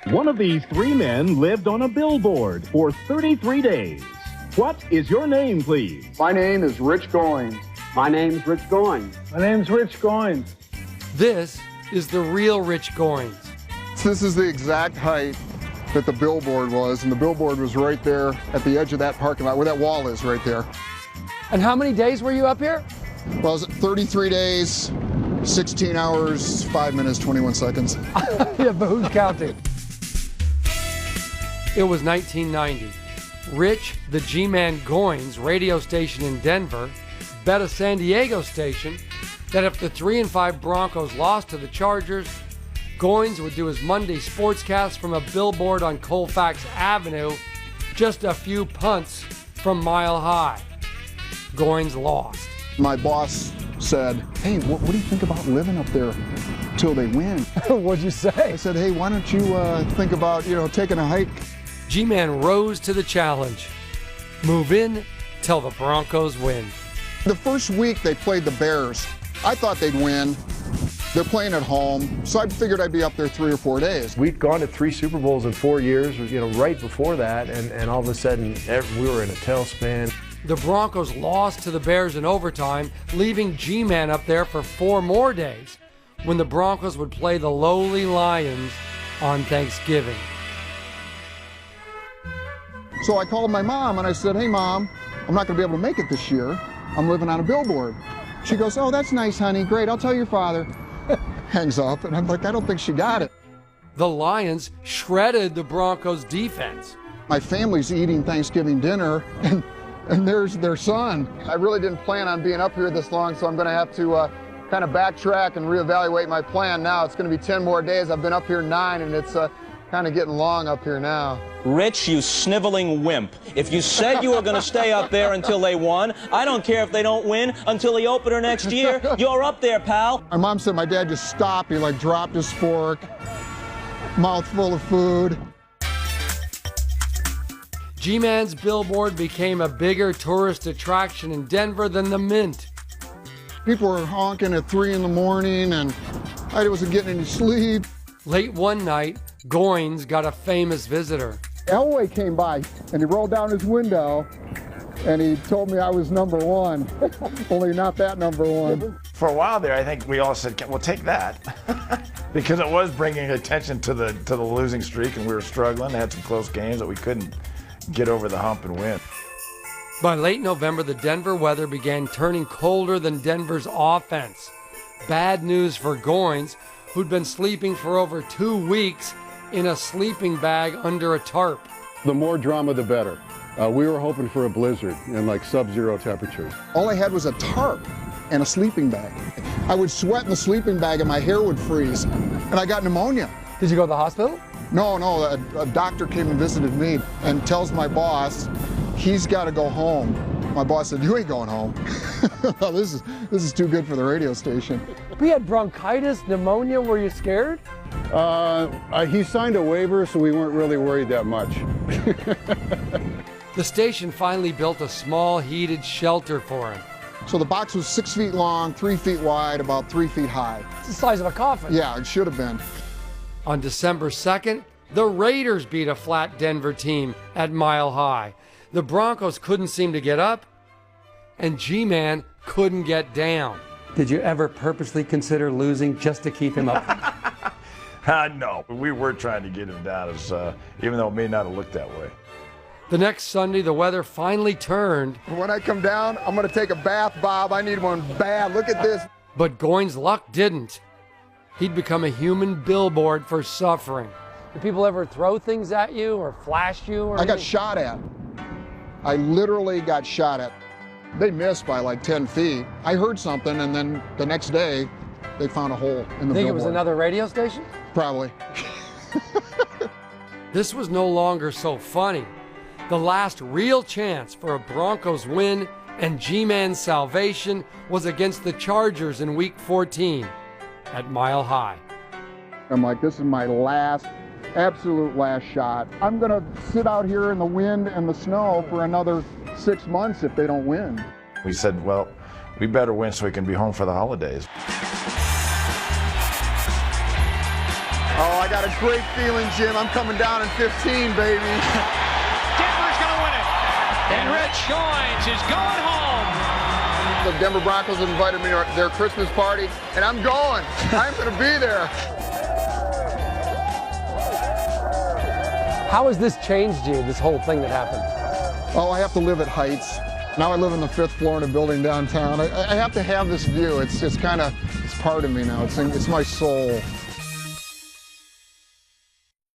One of these three men lived on a billboard for 33 days. What is your name, please? My name is Rich Goins. My name's Rich Goins. My name's Rich Goins. This is the real Rich Goins. This is the exact height that the billboard was, and the billboard was right there at the edge of that parking lot, where that wall is right there. And how many days were you up here? Well, it was 33 days, 16 hours, 5 minutes, 21 seconds. Yeah, but who's counting? It was 1990. Rich, the G-Man Goins radio station in Denver, bet a San Diego station that if the 3-5 Broncos lost to the Chargers, Goins would do his Monday sportscast from a billboard on Colfax Avenue, just a few punts from Mile High. Goins lost. My boss said, hey, what do you think about living up there till they win? What'd you say? I said, hey, why don't you think about, taking a hike? G-Man rose to the challenge. Move in till the Broncos win. The first week they played the Bears. I thought they'd win. They're playing at home, so I figured I'd be up there 3 or 4 days. We'd gone to 3 Super Bowls in 4 years, right before that, and all of a sudden we were in a tailspin. The Broncos lost to the Bears in overtime, leaving G-Man up there for 4 more days, when the Broncos would play the lowly Lions on Thanksgiving. So I called my mom and I said, hey Mom, I'm not gonna be able to make it this year. I'm living on a billboard. She goes, oh, that's nice, honey, great, I'll tell your father. Hangs up, and I'm like, I don't think she got it. The Lions shredded the Broncos defense. My family's eating Thanksgiving dinner, and there's their son. I really didn't plan on being up here this long, so I'm gonna have to kind of backtrack and reevaluate my plan now. It's gonna be 10 more days. I've been up here 9, and it's kind of getting long up here now. Rich, you sniveling wimp. If you said you were going to stay up there until they won, I don't care if they don't win until the opener next year. You're up there, pal. My mom said my dad just stopped. He dropped his fork, mouth full of food. G-Man's billboard became a bigger tourist attraction in Denver than the Mint. People were honking at 3 in the morning, and I wasn't getting any sleep. Late one night, Goins got a famous visitor. Elway came by, and he rolled down his window, and he told me I was number 1, only not that number 1. For a while there, I think we all said, well, take that. Because it was bringing attention to the losing streak, and we were struggling. They had some close games that we couldn't get over the hump and win. By late November, the Denver weather began turning colder than Denver's offense. Bad news for Goins, who'd been sleeping for over 2 weeks in a sleeping bag under a tarp. The more drama, the better. We were hoping for a blizzard and sub-zero temperatures. All I had was a tarp and a sleeping bag. I would sweat in the sleeping bag and my hair would freeze, and I got pneumonia. Did you go to the hospital? No, a doctor came and visited me and tells my boss he's got to go home. My boss said, you ain't going home. Well, this is too good for the radio station. We had bronchitis, pneumonia. Were you scared? He signed a waiver, so we weren't really worried that much. The station finally built a small heated shelter for him. So the box was 6 feet long, 3 feet wide, about 3 feet high. It's the size of a coffin. Yeah, it should have been. On December 2nd, the Raiders beat a flat Denver team at Mile High. The Broncos couldn't seem to get up, and G-Man couldn't get down. Did you ever purposely consider losing just to keep him up? No, we were trying to get him down, even though it may not have looked that way. The next Sunday, the weather finally turned. When I come down, I'm going to take a bath, Bob. I need one bad. Look at this. But Goins' luck didn't. He'd become a human billboard for suffering. Did people ever throw things at you or flash you? Or I got shot at. I literally got shot at. They missed by 10 feet. I heard something, and then the next day, they found a hole in the billboard. Think it was another radio station? Probably. This was no longer so funny. The last real chance for a Broncos win and G-Man's salvation was against the Chargers in Week 14 at Mile High. I'm like, this is my absolute last shot. I'm going to sit out here in the wind and the snow for another 6 months if they don't win. We said, well, we better win so we can be home for the holidays. Oh, I got a great feeling, Jim. I'm coming down in 15, baby. Denver's going to win it. And Rich Goins is going home. The Denver Broncos have invited me to their Christmas party, and I'm going. I'm going to be there. How has this changed you, this whole thing that happened? Oh, I have to live at heights. Now I live on the 5th floor in a building downtown. I have to have this view. It's part of me now. It's my soul.